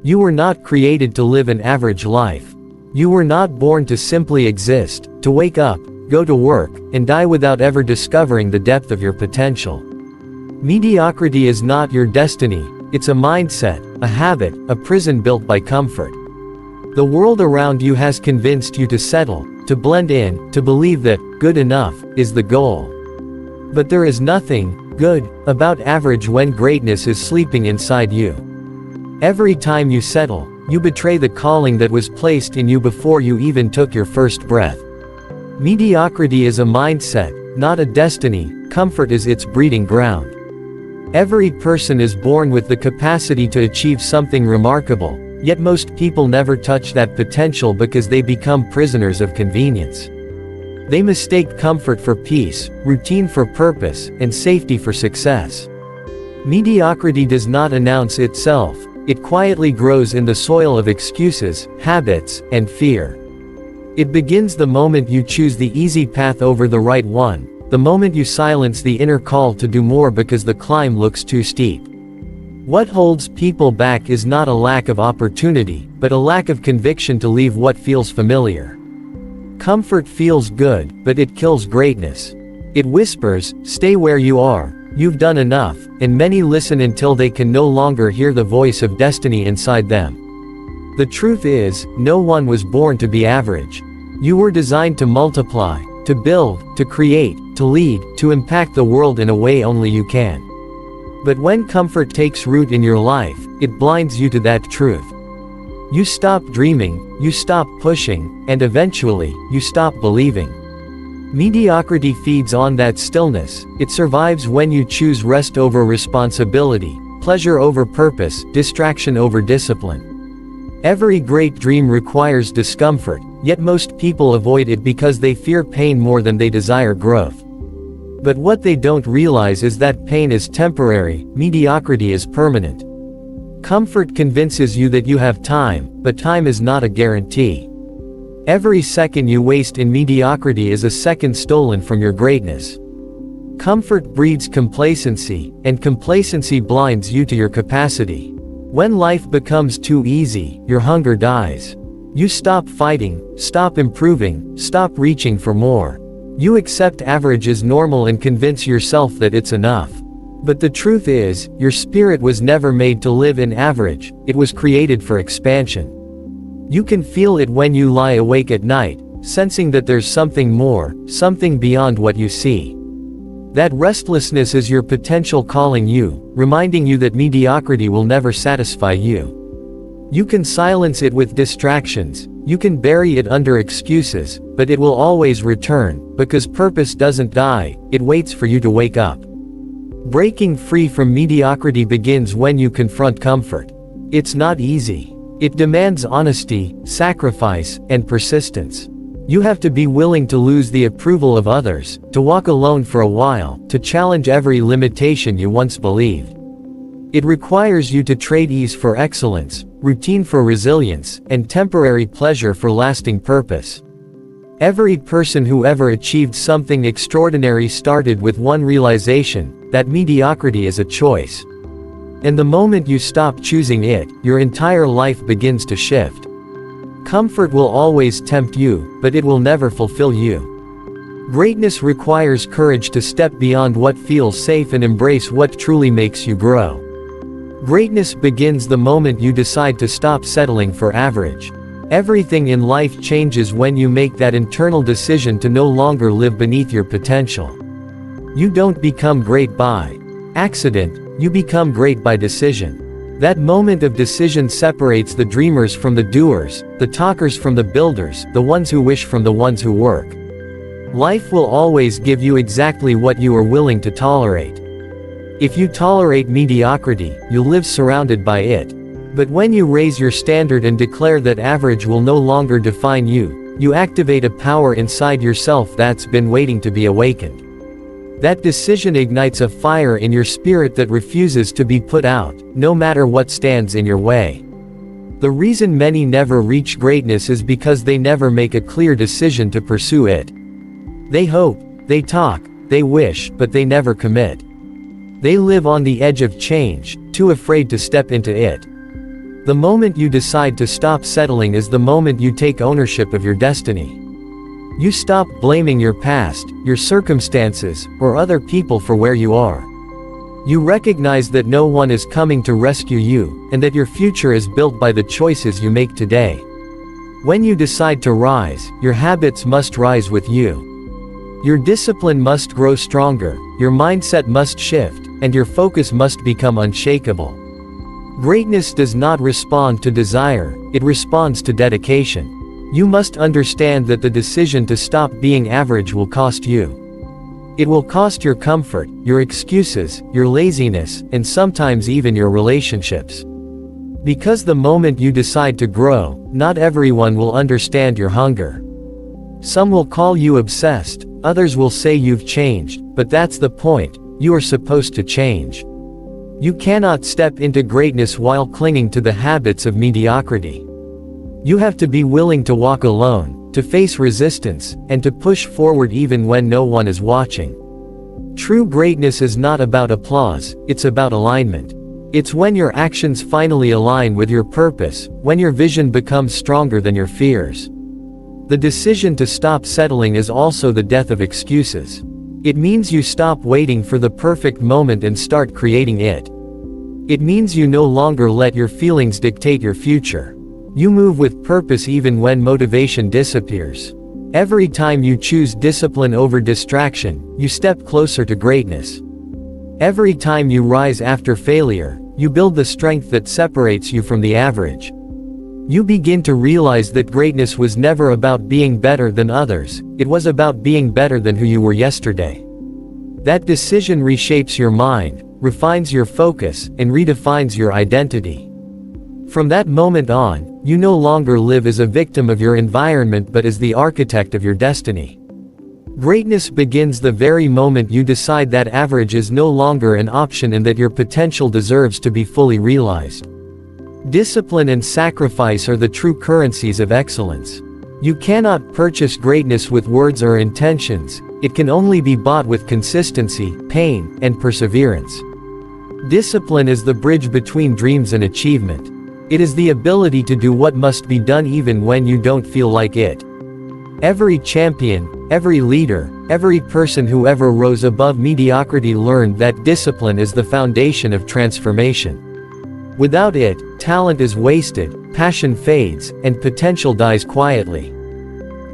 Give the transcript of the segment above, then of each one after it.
You were not created to live an average life. You were not born to simply exist, to wake up, go to work, and die without ever discovering the depth of your potential. Mediocrity is not your destiny, it's a mindset, a habit, a prison built by comfort. The world around you has convinced you to settle, to blend in, to believe that good enough is the goal. But there is nothing good about average when greatness is sleeping inside you. Every time you settle, you betray the calling that was placed in you before you even took your first breath. Mediocrity is a mindset, not a destiny. Comfort is its breeding ground. Every person is born with the capacity to achieve something remarkable, yet most people never touch that potential because they become prisoners of convenience. They mistake comfort for peace, routine for purpose, and safety for success. Mediocrity does not announce itself, it quietly grows in the soil of excuses, habits, and fear. It begins the moment you choose the easy path over the right one, the moment you silence the inner call to do more because the climb looks too steep. What holds people back is not a lack of opportunity, but a lack of conviction to leave what feels familiar. Comfort feels good, but it kills greatness. It whispers, "Stay where you are, you've done enough," and many listen until they can no longer hear the voice of destiny inside them. The truth is, no one was born to be average. You were designed to multiply, to build, to create, to lead, to impact the world in a way only you can. But when comfort takes root in your life, it blinds you to that truth. You stop dreaming, you stop pushing, and eventually, you stop believing. Mediocrity feeds on that stillness. It survives when you choose rest over responsibility, pleasure over purpose, distraction over discipline. Every great dream requires discomfort, yet most people avoid it because they fear pain more than they desire growth. But what they don't realize is that pain is temporary, mediocrity is permanent. Comfort convinces you that you have time, but time is not a guarantee. Every second you waste in mediocrity is a second stolen from your greatness. Comfort breeds complacency, and complacency blinds you to your capacity. When life becomes too easy, your hunger dies. You stop fighting, stop improving, stop reaching for more. You accept average as normal and convince yourself that it's enough. But the truth is, your spirit was never made to live in average, it was created for expansion. You can feel it when you lie awake at night, sensing that there's something more, something beyond what you see. That restlessness is your potential calling you, reminding you that mediocrity will never satisfy you. You can silence it with distractions, you can bury it under excuses, but it will always return, because purpose doesn't die, it waits for you to wake up. Breaking free from mediocrity begins when you confront comfort. It's not easy. It demands honesty, sacrifice, and persistence. You have to be willing to lose the approval of others, to walk alone for a while, to challenge every limitation you once believed. It requires you to trade ease for excellence, routine for resilience, and temporary pleasure for lasting purpose. Every person who ever achieved something extraordinary started with one realization, that mediocrity is a choice. And the moment you stop choosing it, your entire life begins to shift. Comfort will always tempt you, but it will never fulfill you. Greatness requires courage to step beyond what feels safe and embrace what truly makes you grow. Greatness begins the moment you decide to stop settling for average. Everything in life changes when you make that internal decision to no longer live beneath your potential. You don't become great by accident, you become great by decision. That moment of decision separates the dreamers from the doers, the talkers from the builders, the ones who wish from the ones who work. Life will always give you exactly what you are willing to tolerate. If you tolerate mediocrity, you'll live surrounded by it. But when you raise your standard and declare that average will no longer define you, you activate a power inside yourself that's been waiting to be awakened. That decision ignites a fire in your spirit that refuses to be put out, no matter what stands in your way. The reason many never reach greatness is because they never make a clear decision to pursue it. They hope, they talk, they wish, but they never commit. They live on the edge of change, too afraid to step into it. The moment you decide to stop settling is the moment you take ownership of your destiny. You stop blaming your past, your circumstances, or other people for where you are. You recognize that no one is coming to rescue you, and that your future is built by the choices you make today. When you decide to rise, your habits must rise with you. Your discipline must grow stronger, your mindset must shift, and your focus must become unshakable. Greatness does not respond to desire, it responds to dedication. You must understand that the decision to stop being average will cost you. It will cost your comfort, your excuses, your laziness, and sometimes even your relationships. Because the moment you decide to grow, not everyone will understand your hunger. Some will call you obsessed, others will say you've changed, but that's the point, you are supposed to change. You cannot step into greatness while clinging to the habits of mediocrity. You have to be willing to walk alone, to face resistance, and to push forward even when no one is watching. True greatness is not about applause, it's about alignment. It's when your actions finally align with your purpose, when your vision becomes stronger than your fears. The decision to stop settling is also the death of excuses. It means you stop waiting for the perfect moment and start creating it. It means you no longer let your feelings dictate your future. You move with purpose even when motivation disappears. Every time you choose discipline over distraction, you step closer to greatness. Every time you rise after failure, you build the strength that separates you from the average. You begin to realize that greatness was never about being better than others, it was about being better than who you were yesterday. That decision reshapes your mind, refines your focus, and redefines your identity. From that moment on, you no longer live as a victim of your environment but as the architect of your destiny. Greatness begins the very moment you decide that average is no longer an option and that your potential deserves to be fully realized. Discipline and sacrifice are the true currencies of excellence. You cannot purchase greatness with words or intentions, it can only be bought with consistency, pain, and perseverance. Discipline is the bridge between dreams and achievement. It is the ability to do what must be done even when you don't feel like it. Every champion, every leader, every person who ever rose above mediocrity learned that discipline is the foundation of transformation. Without it, talent is wasted, passion fades, and potential dies quietly.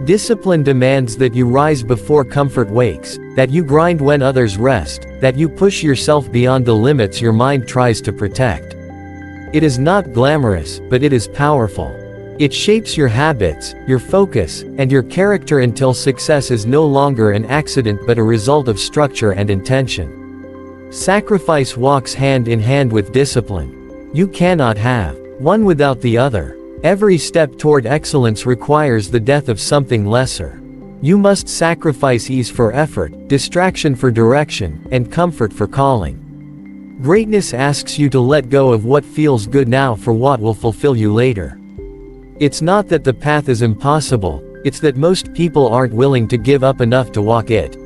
Discipline demands that you rise before comfort wakes, that you grind when others rest, that you push yourself beyond the limits your mind tries to protect. It is not glamorous, but it is powerful. It shapes your habits, your focus, and your character until success is no longer an accident but a result of structure and intention. Sacrifice walks hand in hand with discipline. You cannot have one without the other. Every step toward excellence requires the death of something lesser. You must sacrifice ease for effort, distraction for direction, and comfort for calling. Greatness asks you to let go of what feels good now for what will fulfill you later. It's not that the path is impossible, it's that most people aren't willing to give up enough to walk it.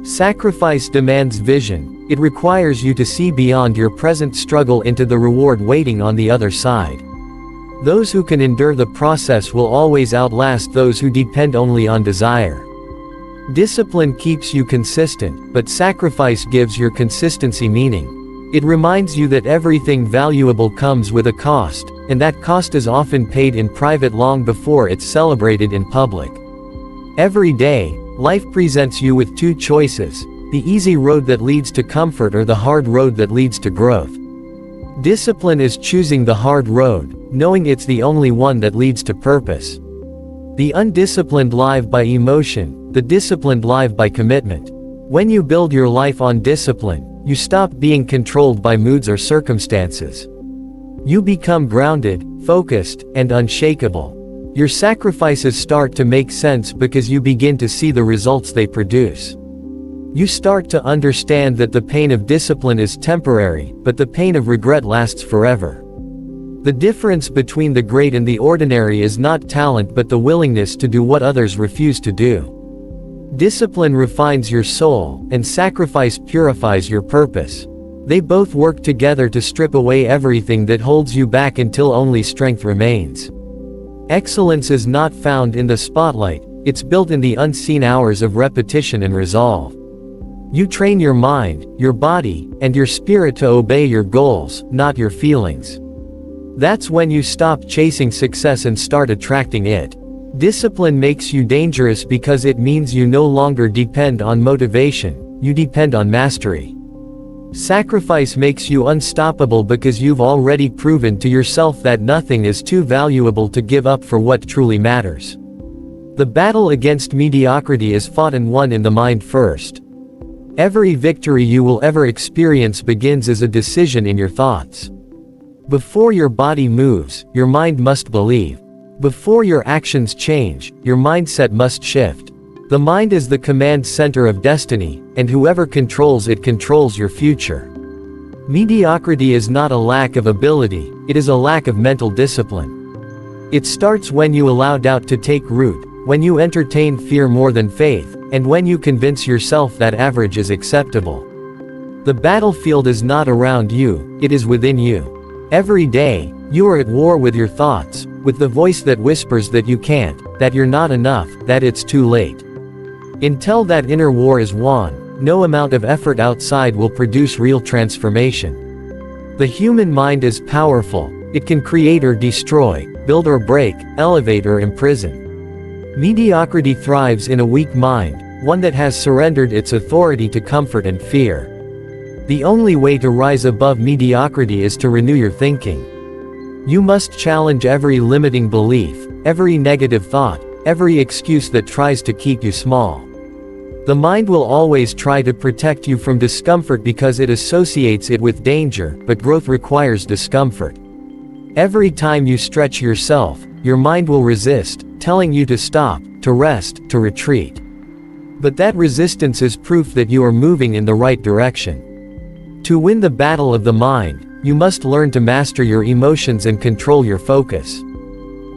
Sacrifice demands vision, it requires you to see beyond your present struggle into the reward waiting on the other side. Those who can endure the process will always outlast those who depend only on desire. Discipline keeps you consistent, but sacrifice gives your consistency meaning. It reminds you that everything valuable comes with a cost, and that cost is often paid in private long before it's celebrated in public. Every day, life presents you with two choices: the easy road that leads to comfort or the hard road that leads to growth. Discipline is choosing the hard road, knowing it's the only one that leads to purpose. The undisciplined live by emotion, the disciplined live by commitment. When you build your life on discipline, you stop being controlled by moods or circumstances. You become grounded, focused, and unshakable. Your sacrifices start to make sense because you begin to see the results they produce. You start to understand that the pain of discipline is temporary, but the pain of regret lasts forever. The difference between the great and the ordinary is not talent but the willingness to do what others refuse to do. Discipline refines your soul, and sacrifice purifies your purpose. They both work together to strip away everything that holds you back until only strength remains. Excellence is not found in the spotlight, it's built in the unseen hours of repetition and resolve. You train your mind, your body, and your spirit to obey your goals, not your feelings. That's when you stop chasing success and start attracting it. Discipline makes you dangerous because it means you no longer depend on motivation, you depend on mastery. Sacrifice makes you unstoppable because you've already proven to yourself that nothing is too valuable to give up for what truly matters. The battle against mediocrity is fought and won in the mind first. Every victory you will ever experience begins as a decision in your thoughts. Before your body moves, your mind must believe. Before your actions change, your mindset must shift. The mind is the command center of destiny, and whoever controls it controls your future. Mediocrity is not a lack of ability, it is a lack of mental discipline. It starts when you allow doubt to take root, when you entertain fear more than faith, and when you convince yourself that average is acceptable. The battlefield is not around you, it is within you. Every day, you are at war with your thoughts, with the voice that whispers that you can't, that you're not enough, that it's too late. Until that inner war is won, no amount of effort outside will produce real transformation. The human mind is powerful, it can create or destroy, build or break, elevate or imprison. Mediocrity thrives in a weak mind, one that has surrendered its authority to comfort and fear. The only way to rise above mediocrity is to renew your thinking. You must challenge every limiting belief, every negative thought, every excuse that tries to keep you small. The mind will always try to protect you from discomfort because it associates it with danger, but growth requires discomfort. Every time you stretch yourself, your mind will resist, telling you to stop, to rest, to retreat. But that resistance is proof that you are moving in the right direction. To win the battle of the mind, you must learn to master your emotions and control your focus.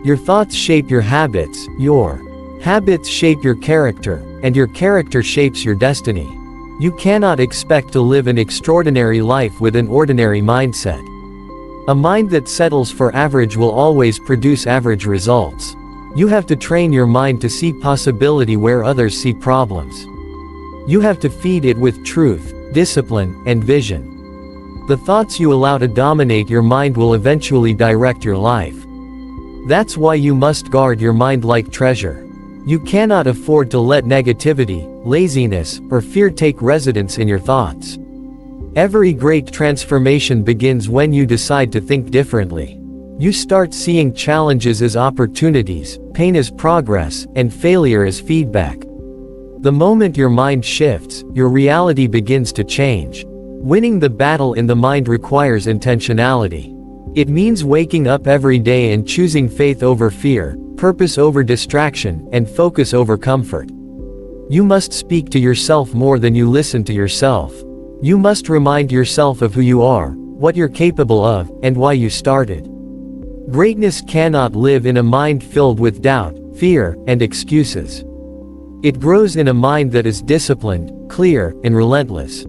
Your thoughts shape your habits, your habits shape your character, and your character shapes your destiny. You cannot expect to live an extraordinary life with an ordinary mindset. A mind that settles for average will always produce average results. You have to train your mind to see possibility where others see problems. You have to feed it with truth, discipline, and vision. The thoughts you allow to dominate your mind will eventually direct your life. That's why you must guard your mind like treasure. You cannot afford to let negativity, laziness, or fear take residence in your thoughts. Every great transformation begins when you decide to think differently. You start seeing challenges as opportunities, pain as progress, and failure as feedback. The moment your mind shifts, your reality begins to change. Winning the battle in the mind requires intentionality. It means waking up every day and choosing faith over fear, purpose over distraction, and focus over comfort. You must speak to yourself more than you listen to yourself. You must remind yourself of who you are, what you're capable of, and why you started. Greatness cannot live in a mind filled with doubt, fear, and excuses. It grows in a mind that is disciplined, clear, and relentless.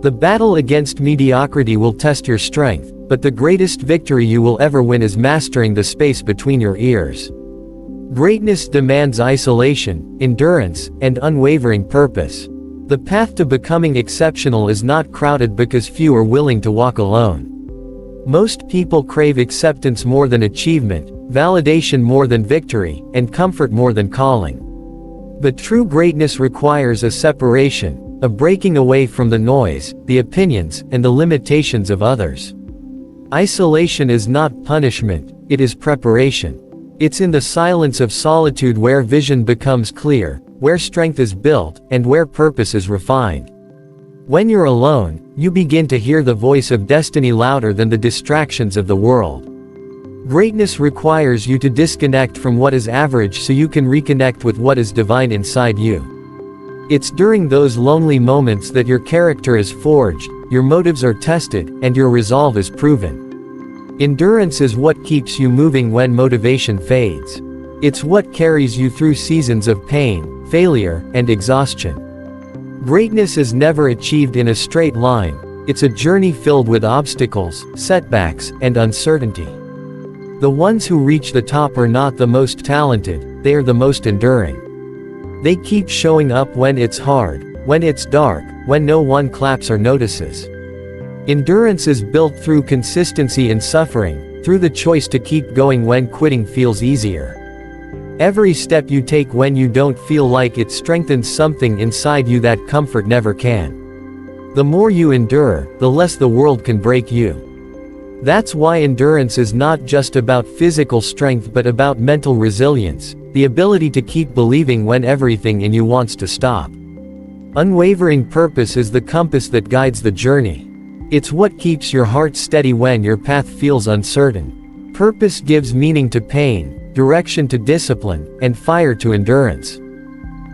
The battle against mediocrity will test your strength, but the greatest victory you will ever win is mastering the space between your ears. Greatness demands isolation, endurance, and unwavering purpose. The path to becoming exceptional is not crowded because few are willing to walk alone. Most people crave acceptance more than achievement, validation more than victory, and comfort more than calling. But true greatness requires a separation, a breaking away from the noise, the opinions, and the limitations of others. Isolation is not punishment, it is preparation. It's in the silence of solitude where vision becomes clear, where strength is built, and where purpose is refined. When you're alone, you begin to hear the voice of destiny louder than the distractions of the world. Greatness requires you to disconnect from what is average so you can reconnect with what is divine inside you. It's during those lonely moments that your character is forged, your motives are tested, and your resolve is proven. Endurance is what keeps you moving when motivation fades. It's what carries you through seasons of pain, failure, and exhaustion. Greatness is never achieved in a straight line, It's a journey filled with obstacles, setbacks, and uncertainty. The ones who reach the top are not the most talented, they are the most enduring. They keep showing up when it's hard, when it's dark, when no one claps or notices. Endurance is built through consistency in suffering, through the choice to keep going when quitting feels easier. Every step you take when you don't feel like it strengthens something inside you that comfort never can. The more you endure, the less the world can break you. That's why endurance is not just about physical strength but about mental resilience, the ability to keep believing when everything in you wants to stop. Unwavering purpose is the compass that guides the journey. It's what keeps your heart steady when your path feels uncertain. Purpose gives meaning to pain, direction to discipline, and fire to endurance.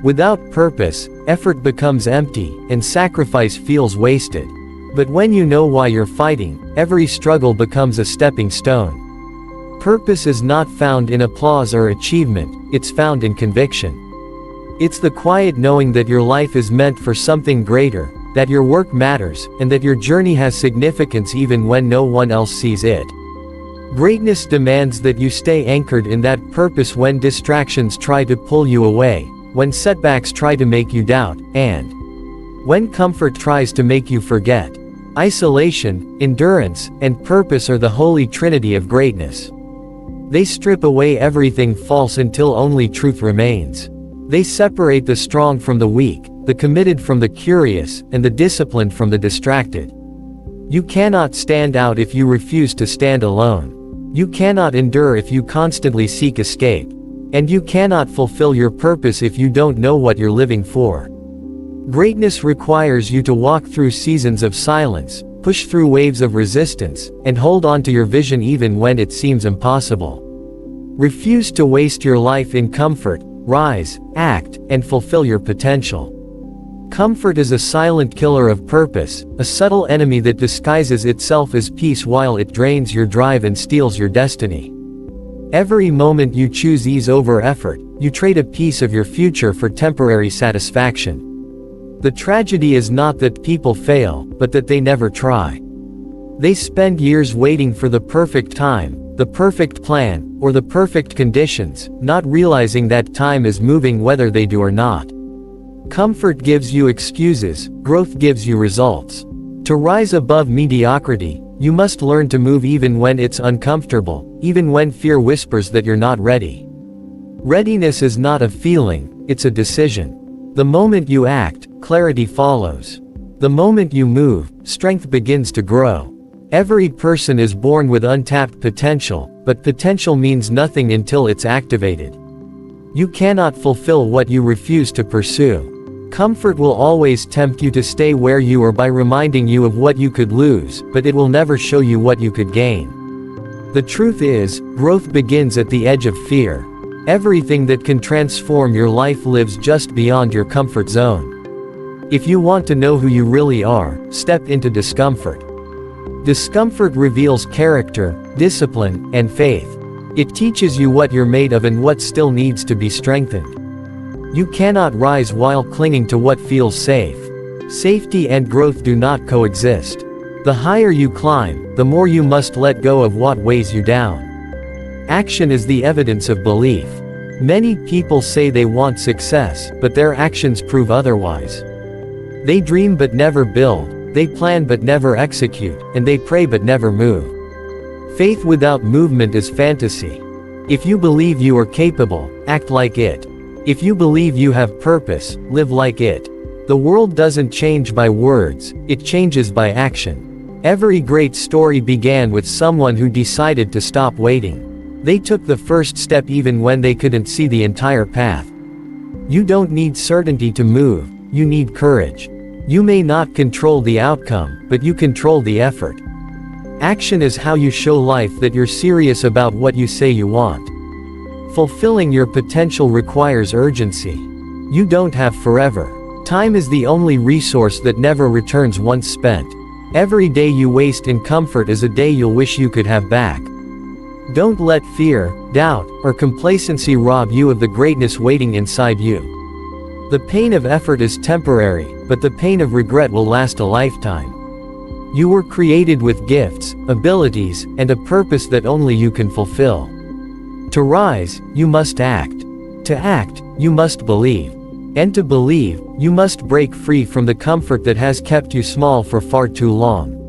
Without purpose, effort becomes empty, and sacrifice feels wasted. But when you know why you're fighting, every struggle becomes a stepping stone. Purpose is not found in applause or achievement, it's found in conviction. It's the quiet knowing that your life is meant for something greater, that your work matters, and that your journey has significance even when no one else sees it. Greatness demands that you stay anchored in that purpose when distractions try to pull you away, when setbacks try to make you doubt, and when comfort tries to make you forget. Isolation, endurance, and purpose are the holy trinity of greatness. They strip away everything false until only truth remains. They separate the strong from the weak, the committed from the curious, and the disciplined from the distracted. You cannot stand out if you refuse to stand alone. You cannot endure if you constantly seek escape. And you cannot fulfill your purpose if you don't know what you're living for. Greatness requires you to walk through seasons of silence, push through waves of resistance, and hold on to your vision even when it seems impossible. Refuse to waste your life in comfort, rise, act, and fulfill your potential. Comfort is a silent killer of purpose, a subtle enemy that disguises itself as peace while it drains your drive and steals your destiny. Every moment you choose ease over effort, you trade a piece of your future for temporary satisfaction. The tragedy is not that people fail, but that they never try. They spend years waiting for the perfect time, the perfect plan, or the perfect conditions, not realizing that time is moving whether they do or not. Comfort gives you excuses, growth gives you results. To rise above mediocrity, you must learn to move even when it's uncomfortable, even when fear whispers that you're not ready. Readiness is not a feeling, it's a decision. The moment you act, clarity follows. The moment you move, strength begins to grow. Every person is born with untapped potential, but potential means nothing until it's activated. You cannot fulfill what you refuse to pursue. Comfort will always tempt you to stay where you are by reminding you of what you could lose, but it will never show you what you could gain. The truth is, growth begins at the edge of fear. Everything that can transform your life lives just beyond your comfort zone. If you want to know who you really are, step into discomfort. Discomfort reveals character, discipline, and faith. It teaches you what you're made of and what still needs to be strengthened. You cannot rise while clinging to what feels safe. Safety and growth do not coexist. The higher you climb, the more you must let go of what weighs you down. Action is the evidence of belief. Many people say they want success, but their actions prove otherwise. They dream but never build, they plan but never execute, and they pray but never move. Faith without movement is fantasy. If you believe you are capable, act like it. If you believe you have purpose, live like it. The world doesn't change by words, it changes by action. Every great story began with someone who decided to stop waiting. They took the first step even when they couldn't see the entire path. You don't need certainty to move, you need courage. You may not control the outcome, but you control the effort. Action is how you show life that you're serious about what you say you want. Fulfilling your potential requires urgency. You don't have forever. Time is the only resource that never returns once spent. Every day you waste in comfort is a day you'll wish you could have back. Don't let fear, doubt, or complacency rob you of the greatness waiting inside you. The pain of effort is temporary, but the pain of regret will last a lifetime. You were created with gifts, abilities, and a purpose that only you can fulfill. To rise, you must act. To act, you must believe. And to believe, you must break free from the comfort that has kept you small for far too long.